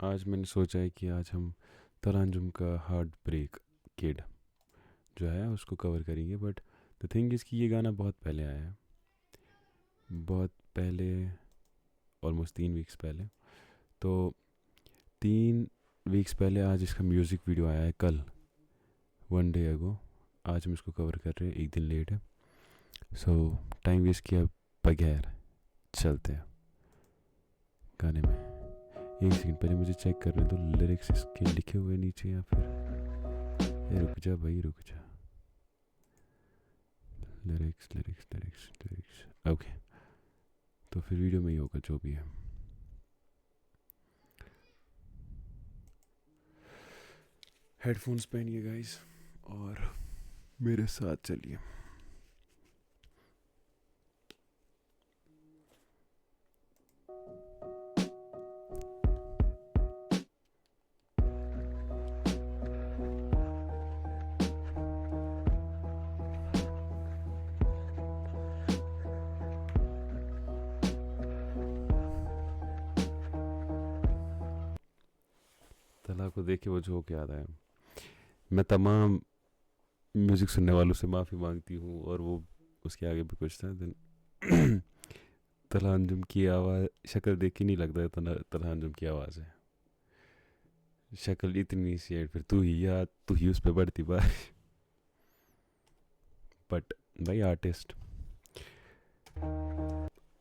आज मैंने सोचा है कि आज हम तरांजुम का हार्ट ब्रेक किड जो है उसको कवर करेंगे। बट द थिंग इज़ कि ये गाना बहुत पहले आया है, बहुत पहले, ऑलमोस्ट 3 वीक्स पहले। तो 3 वीक्स पहले आज इसका म्यूज़िक वीडियो आया है, कल, 1 डे अगो। आज हम इसको कवर कर रहे हैं, एक दिन लेट है। सो टाइम वेस्ट किया बगैर चलते हैं गाने में। एक सेकंड पहले मुझे चेक करने दो लिरिक्स इसके लिखे हुए नीचे, या फिर रुक जा भाई रुक जा। Lyrics lyrics lyrics lyrics, okay. तो फिर वीडियो में ही होगा जो भी है। हेडफोन्स पहनिए गाइस और मेरे साथ चलिए। तला को देख के वो जो के आता है। मैं तमाम म्यूज़िक सुनने वालों से माफ़ी मांगती हूँ, और वो उसके आगे भी कुछ था। देन तलांजुम की आवाज़, शक्ल देख के नहीं लगता है तलांजुम की आवाज़ है। शक्ल इतनी सी है, फिर तू ही याद, तू ही उस पर बढ़ती बार। बट भाई आर्टिस्ट,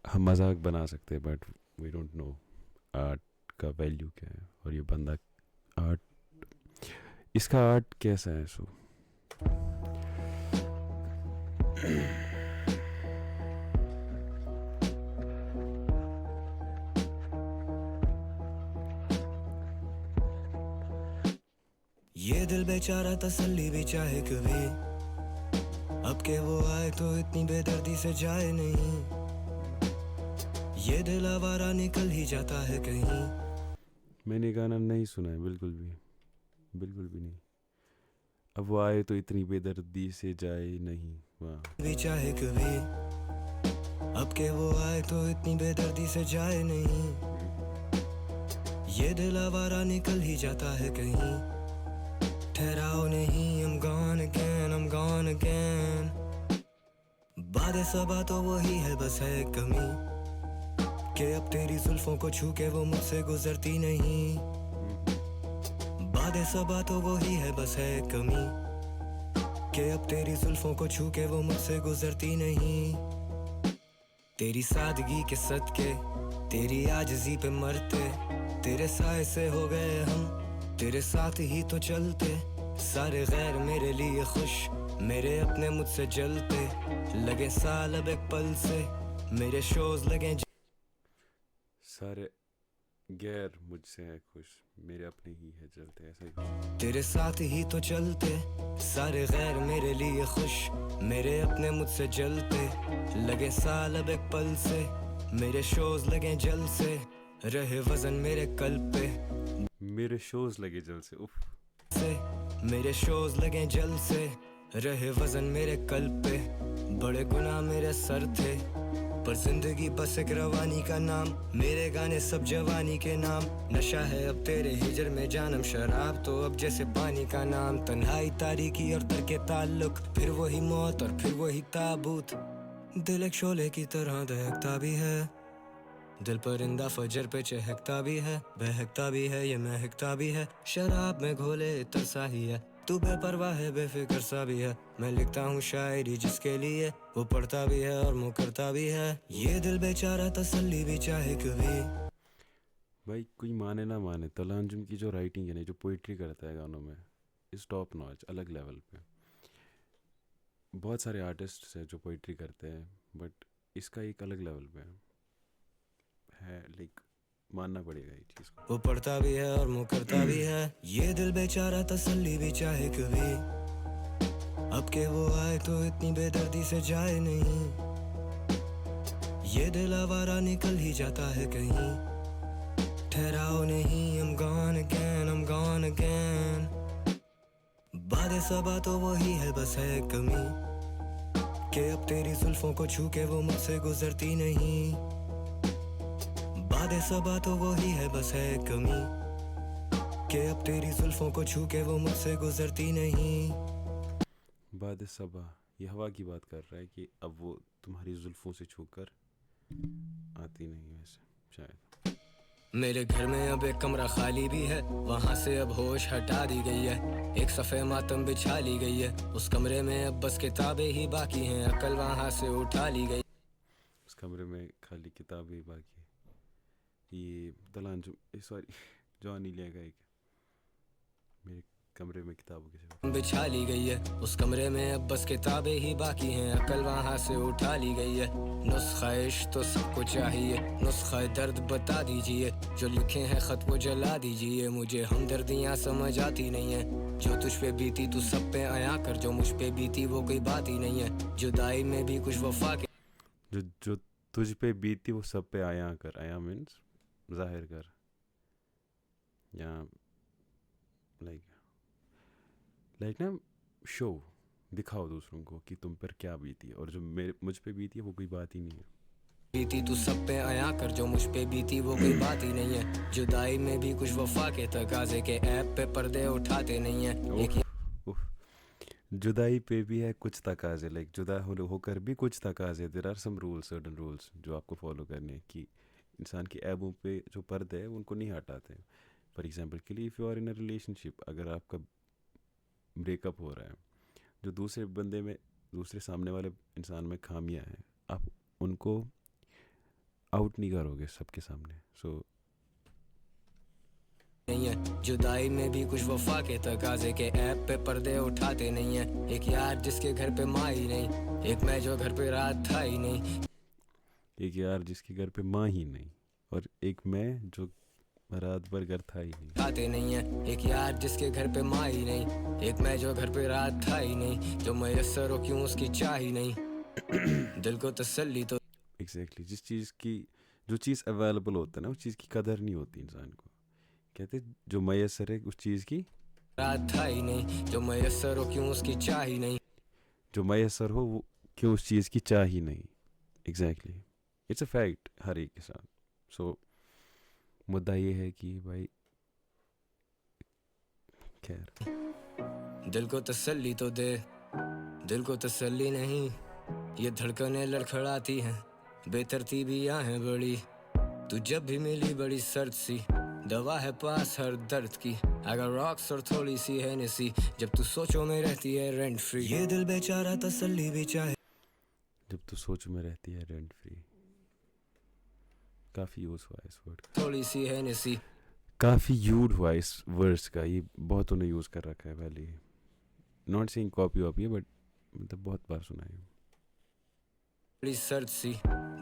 हम मजाक बना सकते हैं but we don't know art का वैल्यू क्या है। और ये बंदा आर्ट, इसका आर्ट कैसा है। सो ये दिल बेचारा तसल्ली भी चाहे कभी, अब के वो आए तो इतनी बेदर्दी से जाए नहीं। ये दिल आवारा निकल ही जाता है कहीं। मैंने गाना नहीं सुना है बिल्कुल भी, बिल्कुल भी नहीं। अब वो आए तो इतनी बेदर्दी से जाए नहीं, वाह। भी चाहे कभी, अब के वो आए तो इतनी बेदर्दी से जाए नहीं। ये दिल आवारा निकल ही जाता है कहीं। ठहराओ नहीं, I'm gone again, I'm gone again। बातें सबा तो वही है, बस है कमी कि अब तेरी जुल्फों को छू के वो मुझसे गुजरती नहीं। बातें सबा तो वही है, बस है कमी कि अब तेरी जुल्फों को छू के वो मुझसे गुजरती नहीं। तेरी सादगी के सदके, तेरी आजिज़ी पे मरते, तेरे साए से हो गए हम, तेरे साथ ही तो चलते। सारे गैर मेरे लिए खुश, मेरे अपने मुझसे जलते। लगे साल अब एक पल से, मेरे शोज लगे। सारे गैर मुझसे है खुश, मेरे अपने ही है जलते, ऐसा ही। तेरे साथ ही तो चलते, सारे गैर मेरे लिए खुश, मेरे अपने मुझसे जलते। लगे साल अब एक पल से, मेरे शोज लगे जल से। रहे वजन मेरे कल्ब पे, मेरे शोज लगे जल से, उफ। से मेरे शोज लगे जल से। रहे वजन मेरे कल्ब पे, बड़े गुनाह मेरे सर थे, पर जिंदगी बस एक रवानी का नाम। मेरे गाने सब जवानी के नाम। नशा है अब तेरे हिजर में जानम, शराब तो अब जैसे पानी का नाम। तन्हाई तारीकी और दर के ताल्लुक, फिर वही मौत और फिर वही ताबूत। दिल एक शोले की तरह दहकता भी है, दिल परिंदा फजर पे चहकता भी है, बहकता भी है, ये महकता भी है। शराब में घोले तरसा ही है, तू बेपरवाह है, बेफिक्र सा भी है। मैं लिखता हूँ शायरी जिसके लिए, वो पढ़ता भी है और मुँह करता भी है। ये दिल बेचारा तसल्ली भी चाहे कभी। भाई कोई माने ना माने, तलांजुम की जो राइटिंग है ना, जो पोइट्री करता है गानों में, इस टॉप नॉच, अलग लेवल पे। बहुत सारे आर्टिस्ट हैं जो पोइट्री करते हैं, बट इसका एक अलग लेवल पे है, लाइक मानना पड़ेगा ये चीज़ को। वो पढ़ता भी है और मुँह करता भी है। ये दिल बेचारा तसल्ली भी चाहे कभी, अब के वो आए तो इतनी बेदर्दी से जाए नहीं। ये दिल आवारा निकल ही जाता है कहीं। ठहराओ नहीं, I'm gone again, I'm gone again। बातें सबा तो वही है, बस है कमी कि अब तेरी जुल्फों को छू के वो मुझसे गुजरती नहीं। बातें सबा तो वही है, बस है कमी कि अब तेरी जुल्फों को छू के वो मुझसे गुजरती नहीं। बाद सबा ये हवा की बात कर रहा है कि अब वो तुम्हारी जुल्फों से छूकर आती नहीं वैसे शायद। मेरे घर में अब एक कमरा खाली भी है, वहाँ से अब होश हटा दी गई है। एक सफ़े मातम बिछा ली गई है, उस कमरे में अब बस किताबें ही बाकी हैं, अकल वहाँ से उठा ली गई। उस कमरे में खाली किताबें ही बाकी। ये दलान जो सॉरी जॉन इलिया का एक मेरे कमरे में किताबों के सिवा बिछा ली गई है, उस कमरे में अब बस किताबें ही बाकी हैं, अकल वहाँ से उठा ली गई है। नुस्खा इश्क तो सबको चाहिए, नुस्खा दर्द बता दीजिए, जो लिखे हैं खत वो जला दीजिए। मुझे हमदर्दियाँ समझ आती नहीं है, जो तुझ पे बीती तू सब पे आया कर, जो मुझ पे बीती वो कोई बात ही नहीं है। जुदाई में भी कुछ वफा के जो तुझ पे बीती वो सब पे आया कर। आया मीन्स जाहिर कर, या लाइक ना शो दिखाओ दूसरों को कि तुम पर क्या बीती है, और जो मेरे मुझ पे बीती है वो कोई बात ही नहीं है। बीती तू सब पे आया कर, जो मुझ पे बीती वो कोई बात ही नहीं है। जुदाई में भी कुछ वफा के तकाजे के ऐप पे पर्दे उठाते नहीं है। एक जुदाई पे भी है कुछ तकाजे, लाइक जुदा होकर भी कुछ तकाजे। There are some rules, certain rules जो आपको फॉलो करने हैं कि इंसान के ऐबों पे जो पर्दे हैं उनको नहीं हटाते। फॉर एग्जांपल के लिए if you are in a relationship, अगर आपका ब्रेकअप हो रहा है, जो दूसरे बंदे में दूसरे सामने वाले इंसान में खामियां हैं आप उनको आउट नहीं करोगे सबके सामने। सो नहीं है, जुदाई में भी कुछ वफा के तकाजे के ऐप पे पर्दे उठाते नहीं है। एक यार जिसके घर पे माँ ही नहीं, एक मैं जो घर पे रात था ही नहीं। एक यार जिसके घर पे माँ ही नहीं, और एक मैं जो रात भर घर था ही नहीं। आते नहीं है, एक यार जिसके घर पे माँ ही नहीं, एक मैं जो घर पे रात था ही नहीं, जो मैसर हो क्यों उसकी चाह ही नहीं। दिल को तसल्ली तो एग्जैक्टली जिस चीज़ की जो चीज़ अवेलेबल होता है ना उस चीज़ की कदर नहीं होती इंसान को। कहते जो मैसर है उस चीज़ की रात था ही नहीं, जो मैसर हो क्यों उसकी चाह ही नहीं। जो मैसर हो वो क्यों उस चीज़ की चाह ही नहीं। एग्जैक्टली इट्स अ फैक्ट हर एक के साथ। सो मुद्दा ये है कि भाई खैर दिल को तसल्ली तो दे, दिल को तसल्ली नहीं, ये धड़कनें लड़खड़ाती हैं, बेतरतीबियां हैं बड़ी। तू जब भी मिली बड़ी सर्द सी, दवा है पास हर दर्द की, अगर रॉक्स और थोड़ी सी है नसी, जब तू सोचो में रहती है रेंट फ्री। ये दिल बेचारा तसल्ली भी चाहे, जब तू सोच में रहती है रेंट फ्री। काफ़ी यूज़ हुआ इस वर्ड का, थोड़ी सी है नसी, काफ़ी यूज हुआ इस वर्ड्स का, ये बहुतों ने यूज़ कर रखा है पहले। नॉट सेइंग कॉपी वॉपी बट मतलब बहुत बार सुना है। बड़ी सर्द सी,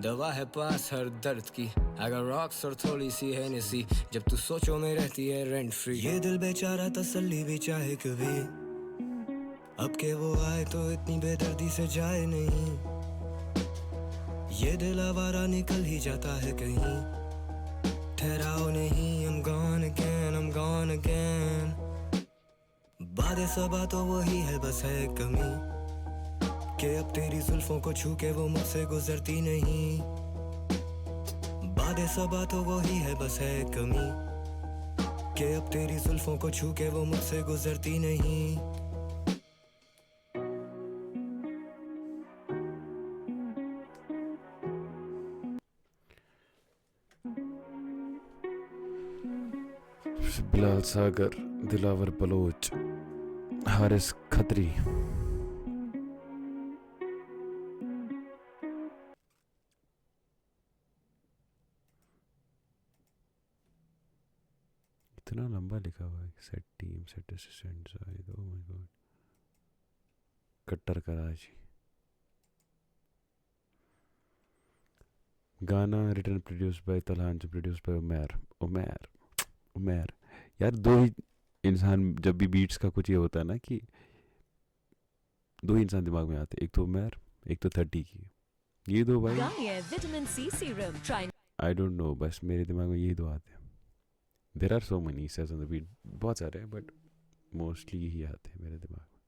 दवा है पास हर दर्द की, अगर रॉक्स और थोड़ी सी है नसी, जब तू सोचो में रहती है रेंट फ्री। ये दिल बेचारा तसल्ली भी चाहे कभी, अब के वो आए तो इतनी बेदर्दी से जाए नहीं। ये दिल आवारा निकल ही जाता है कहीं, ठहराओ नहीं, I'm gone again, I'm gone again। बातें सबा तो वही है बस है कमी, कि अब तेरी जुल्फों को छू के वो मुझसे गुजरती नहीं। बातें सबा तो वही है बस है कमी, कि अब तेरी जुल्फों को छू के वो मुझसे गुजरती नहीं। बिलाल सागर, दिलावर बलोच, हारिस खत्री। इतना लंबा लिखा हुआ है, सेट टीम, सेट असिस्टेंट, शायद। Oh my god. Kattar Karachi. गाना रिटर्न प्रोड्यूस बाय तलहान, प्रोड्यूस बाय उमैर। उमैर उमैर यार, दो ही इंसान जब भी बीट्स का कुछ ये होता है ना कि दो ही इंसान दिमाग में आते, एक तो उमैर एक तो 30 की, ये दो भाई। Vitamin C serum try. I don't know, बस मेरे दिमाग में यही दो आते हैं। There are so many says on the beat, बहुत सारे हैं बट मोस्टली यही आते हैं मेरे दिमाग में।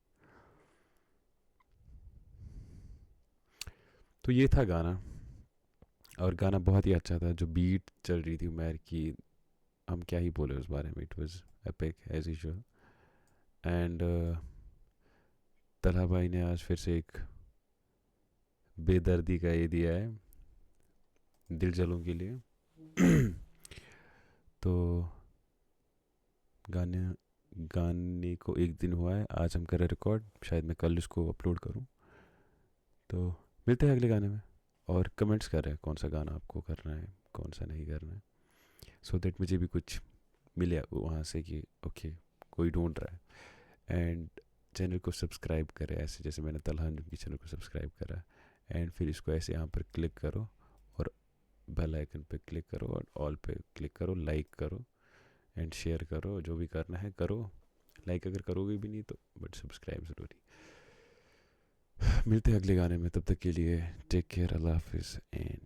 तो ये था गाना, और गाना बहुत ही अच्छा था। जो बीट चल रही थी उमैर की, हम क्या ही बोले उस बारे में, it was epic as usual. And Talha भाई ने आज फिर से एक बेदर्दी का ये दिया है दिल जलों के लिए। तो गाने गाने को एक दिन हुआ है, आज हम कर रहे रिकॉर्ड, शायद मैं कल इसको अपलोड करूं। तो मिलते हैं अगले गाने में, और कमेंट्स कर रहे हैं कौन सा गाना आपको करना है, कौन सा नहीं करना है, सो दैट मुझे भी कुछ मिले वहाँ से कि ओके कोई ढूंढ रहा है। एंड चैनल को सब्सक्राइब करें, ऐसे जैसे मैंने तलहान की चैनल को सब्सक्राइब करा। एंड फिर इसको ऐसे यहाँ पर क्लिक करो और बेल आइकन पे क्लिक करो और ऑल पे क्लिक करो, लाइक करो एंड शेयर करो, जो भी करना है करो। लाइक अगर करोगे भी नहीं तो बट सब्सक्राइब ज़रूरी। मिलते हैं अगले गाने में, तब तक के लिए टेक केयर, अल्लाह हाफिज़ एंड